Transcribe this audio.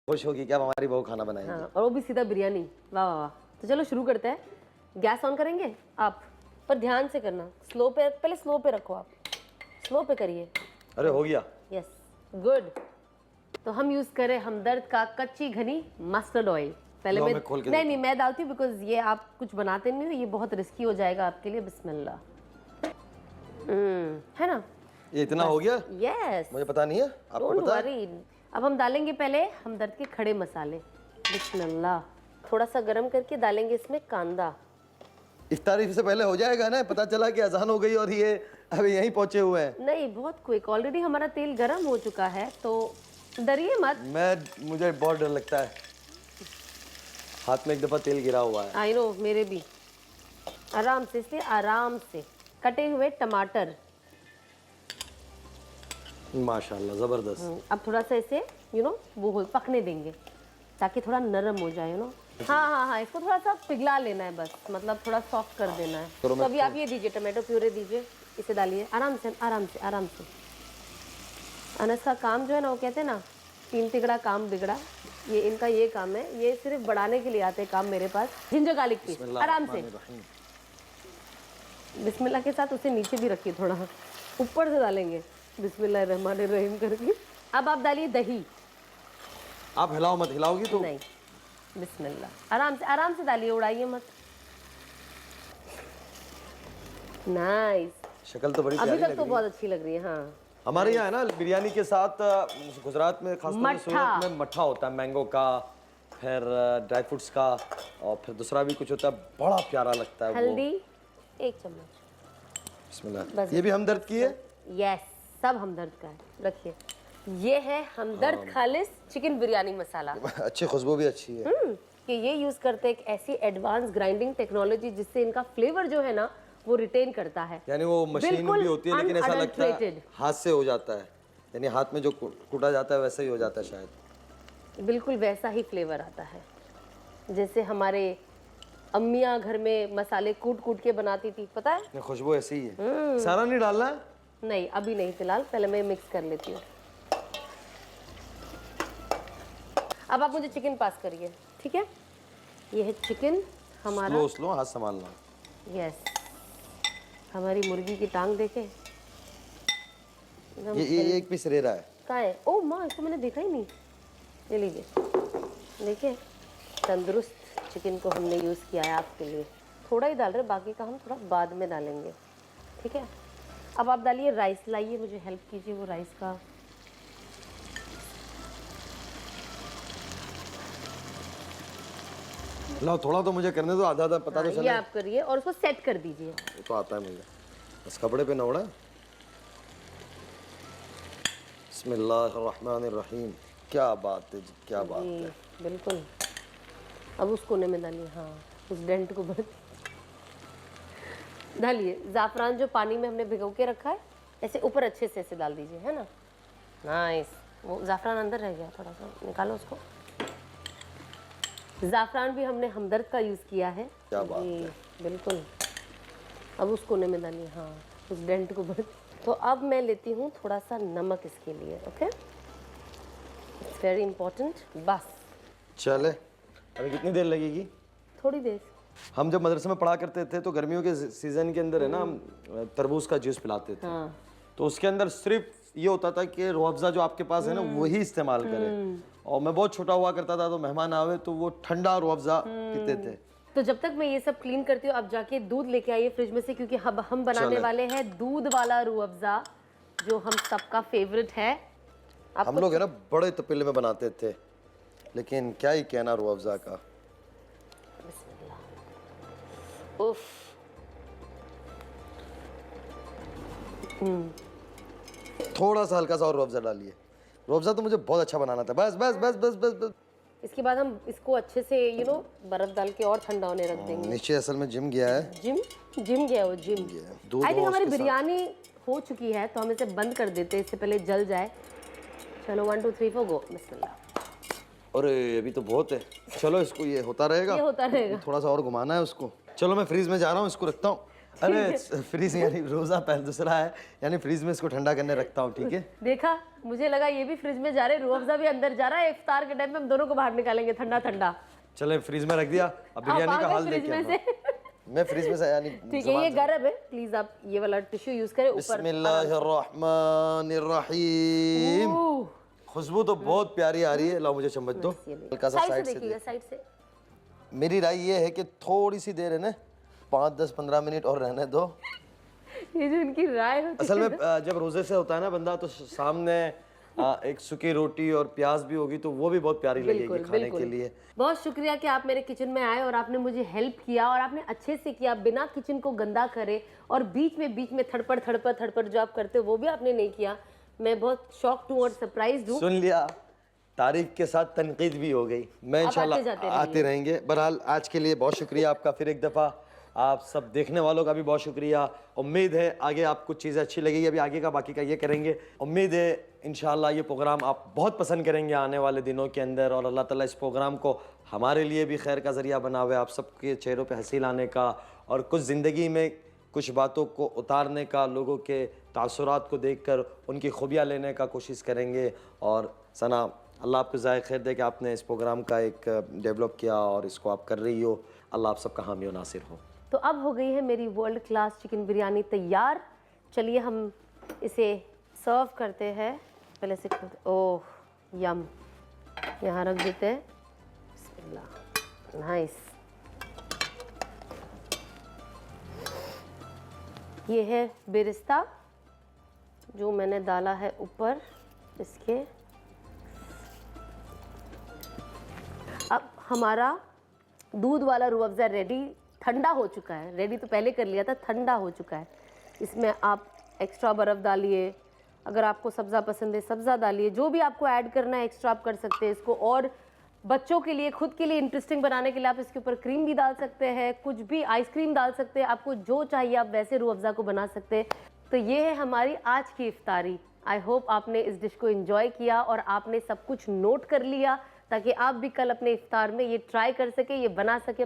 खुश होगी क्या हमारी बहू खाना बनाएगी। हाँ, और वो भी सीधा बिरयानी। वाह वाह वाह। तो चलो शुरू करते हैं। गैस ऑन करेंगे आप, पर ध्यान से करना, स्लो पे, पहले स्लो पे रखो आप, स्लो पे करिए। अरे हो गया। Yes good. तो हम यूज करें हमदर्द का कच्ची घनी मस्टर्ड ऑयल। पहले मैं खोल के नहीं मैं डालती हूँ, बिकॉज ये आप कुछ बनाते नहीं हो, ये बहुत रिस्की हो जाएगा आपके लिए। बिस्मिल्लाह। है ना, ये इतना हो गया। यस मुझे पता नहीं है, आपको डोंट पता है? वरी। अब हम डालेंगे पहले हमदर्द के खड़े मसाले। बिस्मिल्लाह। थोड़ा सा गरम करके डालेंगे इसमें कांदा। इफ्तारी से पहले हो जाएगा ना, पता चला कि अजान हो गई और ये अभी यहीं पहुंचे हुए हैं। नहीं बहुत क्विक, ऑलरेडी हमारा तेल गरम हो चुका है, तो डरिए मत। मुझे बहुत डर लगता है, हाथ में एक दफा तेल गिरा हुआ है। आई नो, मेरे भी। आराम से, इसलिए आराम से। कटे हुए टमाटर, माशाल्लाह जबरदस्त। अब थोड़ा सा इसे वो पकने देंगे ताकि थोड़ा नरम हो जाए। हाँ हाँ हाँ, इसको थोड़ा सा पिघला लेना है बस, मतलब थोड़ा सॉफ्ट कर देना है। तो अभी आप ये दीजिए, टमाटो प्यूरे दीजिए, इसे डालिए आराम से आराम से आराम से। अनस का काम जो है ना, वो कहते हैं ना, 3 तिगड़ा काम बिगड़ा। ये इनका ये काम है, ये सिर्फ बढ़ाने के लिए आते हैं काम मेरे पास। जिंजर गार्लिक पेस्ट आराम से, बिस्मिल्लाह के साथ उसे नीचे भी रखिए, थोड़ा ऊपर से डालेंगे बिस्मिल्लाह रहमान रहीम करके। अब आप डालिए दही। आप हिलाओ मत, हिलाओगी तो नहीं, बिस्मिल्लाह आराम से डालिए, उड़ाइए मत। नाइस, शक्ल तो बड़ी अभी प्यारी तक लग तो रही बहुत है। अच्छी लग रही है। हाँ, हमारे यहाँ है ना बिरयानी के साथ गुजरात में खासतौर से सूरत में मट्ठा होता है, मैंगो का, फिर ड्राई फ्रूट्स का, और फिर दूसरा भी कुछ होता है, बड़ा प्यारा लगता है वो। हल्दी 1 चम्मच। बिस्मिल्लाह। ये भी हमदर्द की है। यस, सब हमदर्द का है। रखिए, ये है हमदर्द खालिस चिकन बिरयानी मसाला। अच्छी खुशबू भी अच्छी है। कि ये यूज करते हैं एक ऐसी एडवांस ग्राइंडिंग टेक्नोलॉजी जिससे इनका फ्लेवर जो है ना, वो रिटेन करता है। यानी वो मशीन भी होती है, लेकिन ऐसा लगता है unadulterated। हाथ से हो जाता है, यानी हाथ में जो कूटा जाता है वैसा ही हो जाता है शायद। बिल्कुल वैसा ही फ्लेवर आता है जैसे हमारे अम्मियाँ घर में मसाले कूट कूट के बनाती थी, पता है। खुशबू ऐसी ही है। सारा नहीं डालना है? नहीं अभी नहीं, फिलहाल पहले मैं मिक्स कर लेती हूँ। अब आप मुझे चिकन पास करिए, ठीक है। ये है चिकन हमारा। स्लो हाथ संभालना। यस, हमारी मुर्गी की टांग देखे। ये एक पीस रह रहा है। कहाँ है? ओह माँ, इसको मैंने देखा ही नहीं। ले लीजिए, देखिए तंदुरुस्त चिकन को हमने यूज़ किया है आपके लिए। थोड़ा ही डाल रहे, बाकी का हम थोड़ा बाद में डालेंगे, ठीक है। अब आप डालिए राइस, लाइए मुझे हेल्प कीजिए वो राइस का। लो थोड़ा तो मुझे करने दो, आधा आधा पता तो ये चले। आप करिए और उसको सेट कर दीजिए। ये तो आता है मुझे, बस कपड़े पे ना उड़ा। बिस्मिल्लाहिर्रहमानिर्रहीम। क्या बात है जी, क्या बात है। बिल्कुल। अब उस कोने में डालिए, हाँ उस डेंट को भर डालिए। ज़ाफ़रान जो पानी में हमने भिगो के रखा है, ऐसे ऊपर अच्छे से ऐसे डाल दीजिए, है ना। नाइस, वो ज़ाफ़रान अंदर रह गया, थोड़ा सा निकालो उसको। ज़ाफ़रान भी हमने हमदर्द का यूज़ किया है। क्या बात है। बिल्कुल। अब उस कोने में डालिए, हाँ उस डेंट को भर। तो अब मैं लेती हूँ थोड़ा सा नमक इसके लिए, ओके। It's very important. बस चले, अभी कितनी देर लगेगी? थोड़ी देर। हम जब मदरसे में पढ़ा करते थे तो गर्मियों के सीजन के अंदर है ना, हम तरबूज का जूस पिलाते थे। हाँ। तो उसके अंदर सिर्फ ये होता था कि रूह अफ़ज़ा जो आपके पास है ना, वही इस्तेमाल करें। और मैं बहुत छोटा हुआ करता था, तो मेहमान आवे तो वो ठंडा रूह अफ़ज़ा पीते थे। तो जब तक मैं ये सब क्लीन करती हूँ, आप जाके दूध लेके आइए फ्रिज में से, क्योंकि हम बनाने वाले हैं दूध वाला रूह अफ़ज़ा, जो हम सबका फेवरेट है। हम लोग है ना बड़े तपेले में बनाते थे, लेकिन क्या ही कहना रूह अफ़ज़ा का। उफ। थोड़ा सा हल्का सा और रूह अफ़ज़ा डालिए। रूह अफ़ज़ा तो मुझे बहुत अच्छा बनाना था। बस बस बस बस बस बस। इसके बाद हम इसको अच्छे से बर्फ डाल के और ठंडा होने रख देंगे। नीचे असल में जिम गया है। जिम गया वो, जिम। आई थिंक हमारी बिरयानी हो चुकी है, तो हम इसे बंद कर देते हैं, इससे पहले जल जाए। चलो 1 2 3 4 गो। बिस्मिल्लाह। अरे अभी तो बहुत है, चलो इसको ये होता रहेगा, ये होता रहेगा। थोड़ा सा और घुमाना है उसको। चलो मैं फ्रीज में जा रहा हूँ, इसको रखता हूँ। अरे फ्रीज यानी रोजा पहले दूसरा है, यानी फ्रीज में इसको ठंडा करने रखता हूँ, ठीक है। देखा, मुझे लगा ये भी फ्रिज में जा रहे, रूह अफ़ज़ा भी अंदर जा रहा है। इफ्तार के टाइम पे हम दोनों को बाहर निकालेंगे ठंडा ठंडा। चले फ्रीज में रख दिया, अब बिरयानी का हाल देखिए। मैं फ्रीज में से यानी ठीक है, ये गर्म है, प्लीज आप ये वाला टिश्यू यूज करें ऊपर। बिस्मिल्लाहिर्रहमानिर्रहीम। खुशबू तो बहुत प्यारी आ रही है। लाओ मुझे चम्मच दो, हल्का सा साइड से देखिएगा, साइड से। मेरी राय ये है कि थोड़ी सी देर है ना, 5-10-15 मिनट और रहने दो। ये जो इनकी राय होती असल में जब रोजे से होता है ना बंदा, तो सामने एक सूखी रोटी और प्याज भी होगी तो वो भी बहुत प्यारी लगेगी खाने के लिए। बहुत शुक्रिया कि आप मेरे किचन में आए और आपने मुझे हेल्प किया, और आपने अच्छे से किया, बिना किचन को गंदा करे, और बीच में थड़पड़ जो आप करते हो वो भी आपने नहीं किया। मैं बहुत शॉक्ड हूँ और सरप्राइज्ड हूँ। सुन लिया, तारीफ के साथ तनकीद भी हो गई। मैं इंशाल्लाह आते रहेंगे। बहरहाल आज के लिए बहुत शुक्रिया आपका फिर एक दफ़ा। आप सब देखने वालों का भी बहुत शुक्रिया। उम्मीद है आगे आपको चीज़ें अच्छी लगेगी। अभी आगे का बाकी का ये करेंगे। उम्मीद है इंशाल्लाह ये प्रोग्राम आप बहुत पसंद करेंगे आने वाले दिनों के अंदर, और अल्लाह ताला इस प्रोग्राम को हमारे लिए भी खैर का ज़रिया बना हुआ है, आप सबके चेहरों पे हंसी लाने का, और कुछ ज़िंदगी में कुछ बातों को उतारने का, लोगों के तासुरात को देखकर उनकी खूबियाँ लेने का कोशिश करेंगे। और सना, अल्लाह आपको ज़ाय खैर दे कि आपने इस प्रोग्राम का एक डेवलप किया और इसको आप कर रही हो। अल्लाह आप सबका हामी और नासिर हो। तो अब हो गई है मेरी वर्ल्ड क्लास चिकन बिरयानी तैयार। चलिए हम इसे सर्व करते हैं। पहले से ओह यम, यहाँ रख देते हैं। बिस्मिल्लाह, नाइस। ये है बेरिस्ता जो मैंने डाला है ऊपर इसके। अब हमारा दूध वाला रूह अफ़ज़ा रेडी, ठंडा हो चुका है। रेडी तो पहले कर लिया था, ठंडा हो चुका है। इसमें आप एक्स्ट्रा बर्फ़ डालिए, अगर आपको सब्ज़ा पसंद है सब्ज़ा डालिए, जो भी आपको ऐड करना है एक्स्ट्रा आप कर सकते हैं इसको। और बच्चों के लिए, खुद के लिए इंटरेस्टिंग बनाने के लिए आप इसके ऊपर क्रीम भी डाल सकते हैं, कुछ भी आइसक्रीम डाल सकते हैं, आपको जो चाहिए आप वैसे रूह अफ़ज़ा को बना सकते हैं। तो ये है हमारी आज की इफ्तारी। आई होप आपने इस डिश को एंजॉय किया और आपने सब कुछ नोट कर लिया, ताकि आप भी कल अपने इफ्तार में ये ट्राई कर सके, ये बना सके